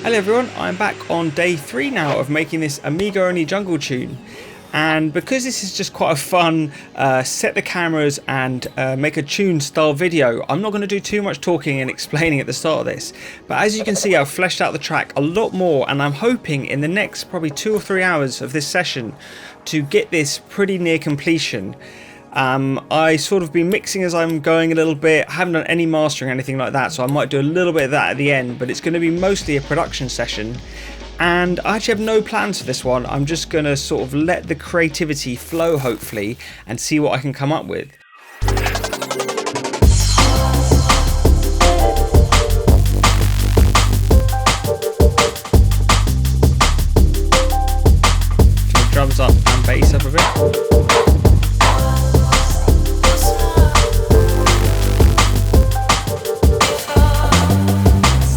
Hello everyone, I'm back on day 3 now of making this AMIGO only jungle tune, and because this is just quite a fun set the cameras and make a tune style video, I'm not going to do too much talking and explaining at the start of this, but as you can see I've fleshed out the track a lot more, and I'm hoping in the next probably 2 or 3 hours of this session to get this pretty near completion. I sort of been mixing as I'm going a little bit. I haven't done any mastering or anything like that, so I might do a little bit of that at the end, but it's going to be mostly a production session. And I actually have no plans for this one. I'm just going to sort of let the creativity flow, hopefully, and see what I can come up with. Turn the drums up and bass up a bit.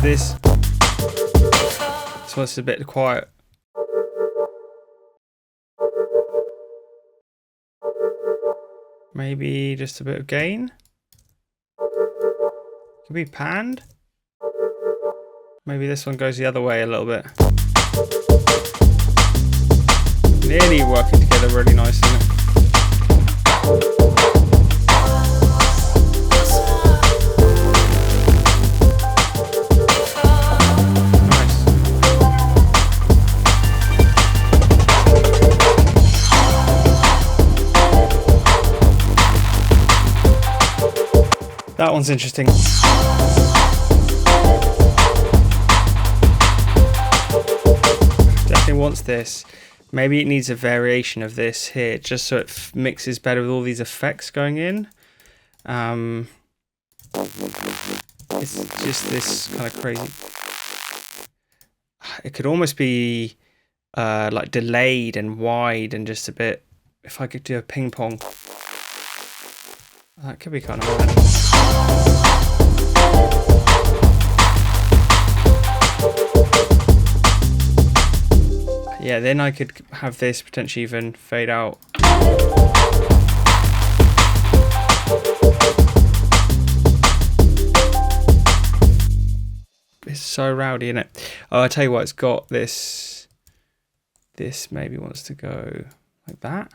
This so it's a bit quiet. Maybe just a bit of gain. Could be panned. Maybe this one goes the other way a little bit. Nearly working together really nice, isn't it? That one's interesting. Definitely wants this. Maybe it needs a variation of this here, just so it mixes better with all these effects going in. It's just this kind of crazy. It could almost be like delayed and wide and just a bit. If I could do a ping pong. That could be kind of odd. Yeah, then I could have this potentially even fade out. It's so rowdy, isn't it? Oh, I tell you what, it's got this. This maybe wants to go like that.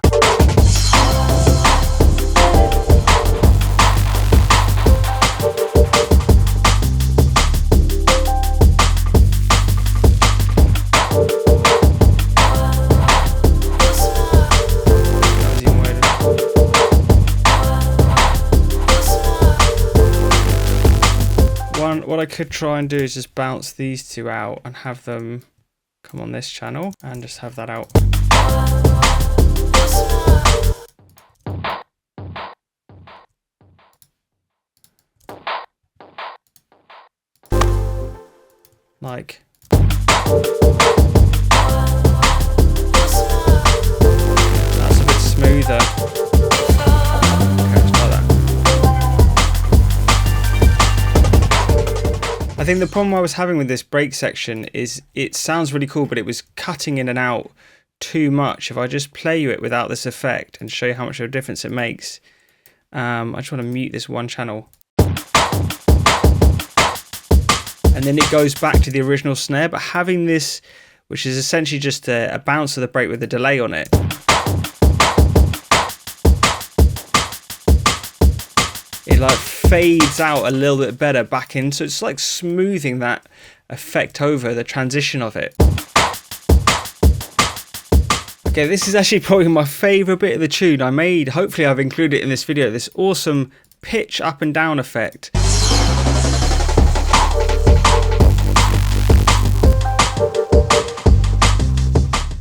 What I could try and do is just bounce these two out and have them come on this channel and just have that out. Like. That's a bit smoother. I think the problem I was having with this break section is it sounds really cool, but it was cutting in and out too much. If I just play you it without this effect and show you how much of a difference it makes, I just want to mute this one channel. And then it goes back to the original snare, but having this, which is essentially just a bounce of the break with a delay on it, it like fades out a little bit better back in, so it's like smoothing that effect over the transition of it. Okay, this is actually probably my favourite bit of the tune I made. Hopefully I've included it in this video, this awesome pitch up and down effect.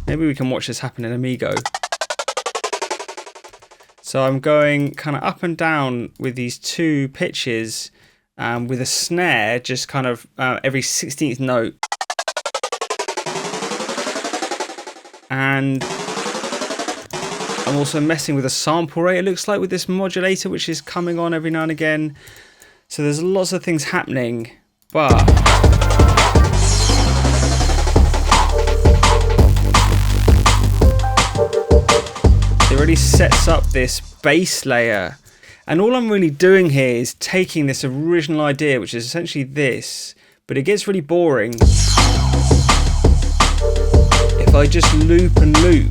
Maybe we can watch this happen in AMIGO. So I'm going kind of up and down with these two pitches with a snare just kind of every 16th note. And I'm also messing with a sample rate, it looks like, with this modulator, which is coming on every now and again. So there's lots of things happening, but it really sets up this bass layer, and all I'm really doing here is taking this original idea, which is essentially this, but it gets really boring. if I just loop and loop,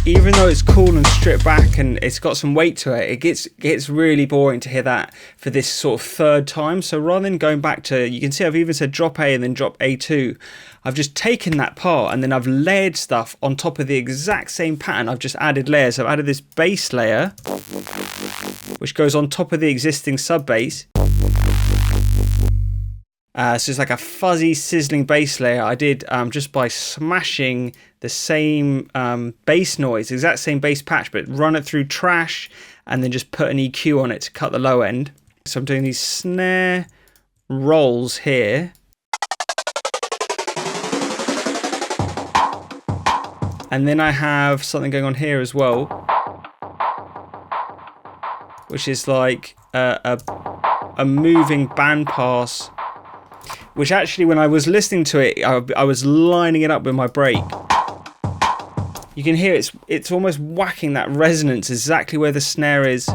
even though it's cool and stripped back and it's got some weight to it, it gets really boring to hear that for this sort of third time. So rather than going back to, you can see I've even said drop A and then drop A2, I've just taken that part and then I've layered stuff on top of the exact same pattern. I've just added layers. I've added this bass layer, which goes on top of the existing sub bass. So it's like a fuzzy, sizzling bass layer I did just by smashing the same bass noise, exact same bass patch, but run it through trash and then just put an EQ on it to cut the low end. So I'm doing these snare rolls here. And then I have something going on here as well, which is like a moving bandpass, which actually when I was listening to it, I was lining it up with my break. You can hear it's almost whacking that resonance exactly where the snare is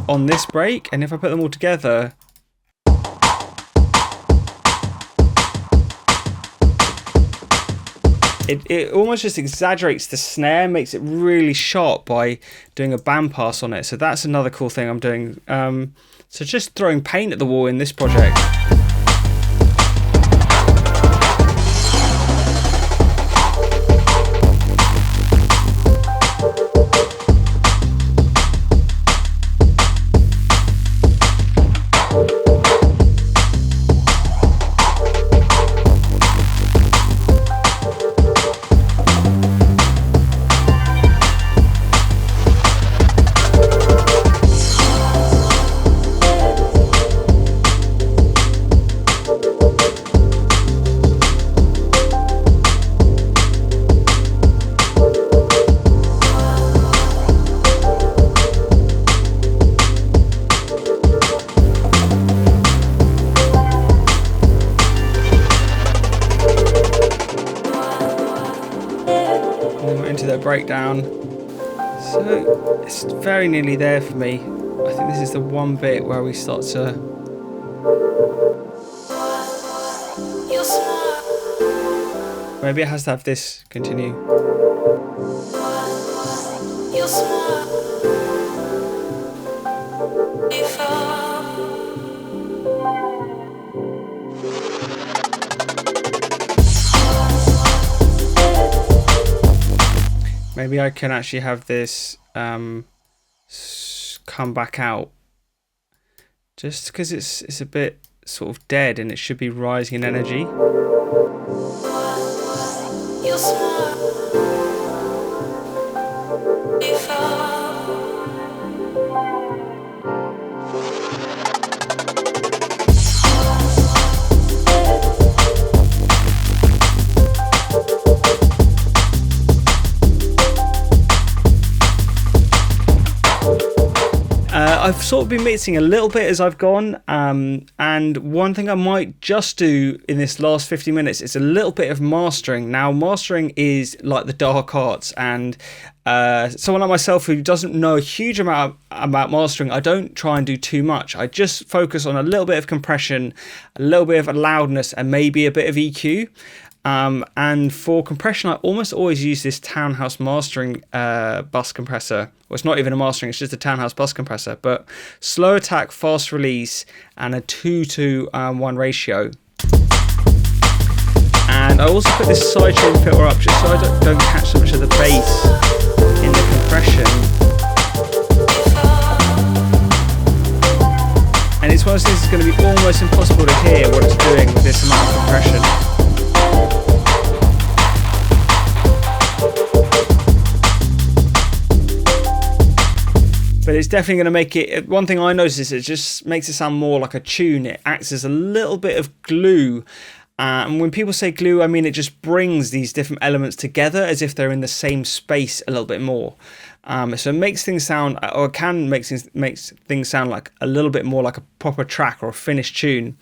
on this break, and if I put them all together, it almost just exaggerates the snare, makes it really sharp by doing a bandpass on it. So that's another cool thing I'm doing. So just throwing paint at the wall in this project. Into the breakdown, so it's very nearly there for me. I think this is the one bit where we start to maybe it has to have this continue. Maybe I can actually have this come back out, just because it's a bit sort of dead and it should be rising in energy. I've sort of been mixing a little bit as I've gone, and one thing I might just do in this last 50 minutes is a little bit of mastering. Now, mastering is like the dark arts, and someone like myself who doesn't know a huge amount about mastering, I don't try and do too much. I just focus on a little bit of compression, a little bit of loudness, and maybe a bit of EQ. And for compression, I almost always use this Townhouse mastering bus compressor. Well, it's not even a mastering, it's just a Townhouse bus compressor, but slow attack, fast release, and a 2:1 ratio. And I also put this sidechain filter up just so I don't catch so much of the bass in the compression. And it's one of those things that's going to be almost impossible to hear what it's doing with this amount of compression. But it's definitely going to make it, one thing I noticed is it just makes it sound more like a tune. It acts as a little bit of glue. And when people say glue, I mean it just brings these different elements together as if they're in the same space a little bit more. So it makes things sound, or can make things sound like a little bit more like a proper track or a finished tune.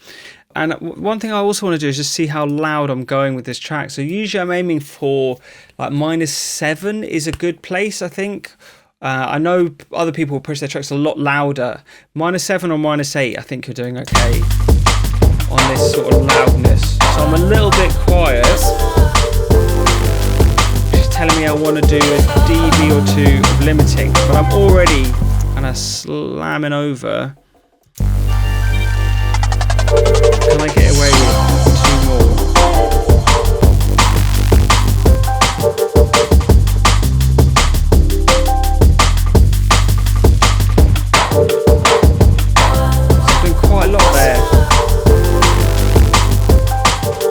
And one thing I also want to do is just see how loud I'm going with this track. So usually I'm aiming for like -7 is a good place, I think. I know other people push their tracks a lot louder. -7 or -8, I think you're doing okay on this sort of loudness. So I'm a little bit quiet. She's telling me I want to do a dB or 2 of limiting, but I'm already kind of slamming over. Can I get away with 2 more?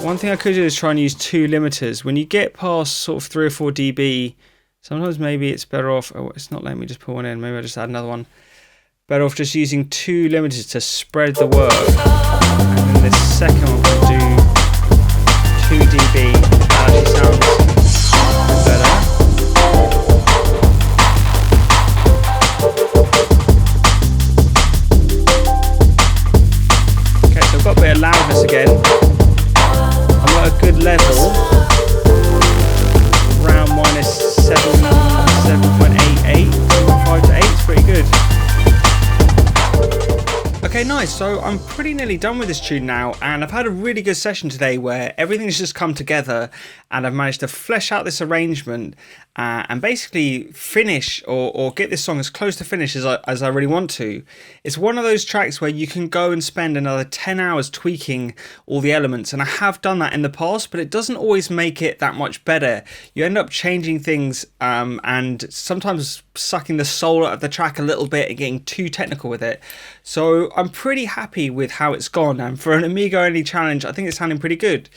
One thing I could do is try and use 2 limiters. When you get past sort of 3 or 4 dB, sometimes maybe it's better off. Oh, it's not letting me just pull one in. Maybe I'll just add another one. Better off just using 2 limiters to spread the work. And then this second one we'll do 2 dB. That actually sounds better. Okay, so I've got a bit of loudness again. A good level, around -7.88, 7.5 to 8 is pretty good. Okay, nice. So I'm pretty nearly done with this tune now, and I've had a really good session today where everything's just come together and I've managed to flesh out this arrangement and basically finish or get this song as close to finish as I really want to. It's one of those tracks where you can go and spend another 10 hours tweaking all the elements, and I have done that in the past, but it doesn't always make it that much better. You end up changing things and sometimes sucking the soul out of the track a little bit and getting too technical with it. So I'm pretty happy with how it's gone, and for an AMIGO only challenge I think it's sounding pretty good.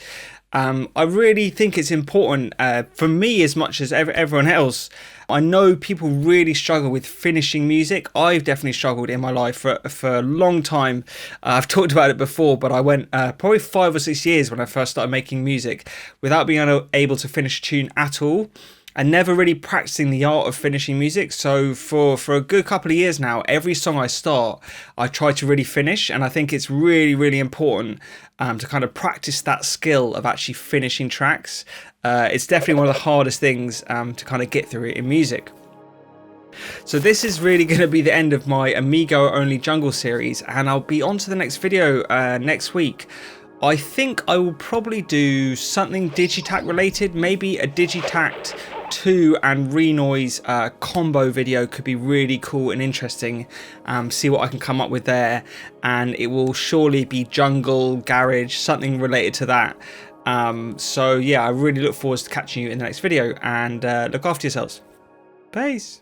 I really think it's important for me as much as everyone else. I know people really struggle with finishing music. I've definitely struggled in my life for a long time. I've talked about it before, but I went probably 5 or 6 years when I first started making music without being able to finish a tune at all, and never really practicing the art of finishing music. So for a good couple of years now, every song I start, I try to really finish, and I think it's really, really important to kind of practice that skill of actually finishing tracks. It's definitely one of the hardest things to kind of get through in music. So this is really going to be the end of my AMIGO only jungle series, and I'll be on to the next video next week. I think I will probably do something Digitakt related, maybe a Digitakt 2 and Renoise combo video could be really cool and interesting. See what I can come up with there, and it will surely be jungle, garage, something related to that. So yeah, I really look forward to catching you in the next video, and look after yourselves. Peace.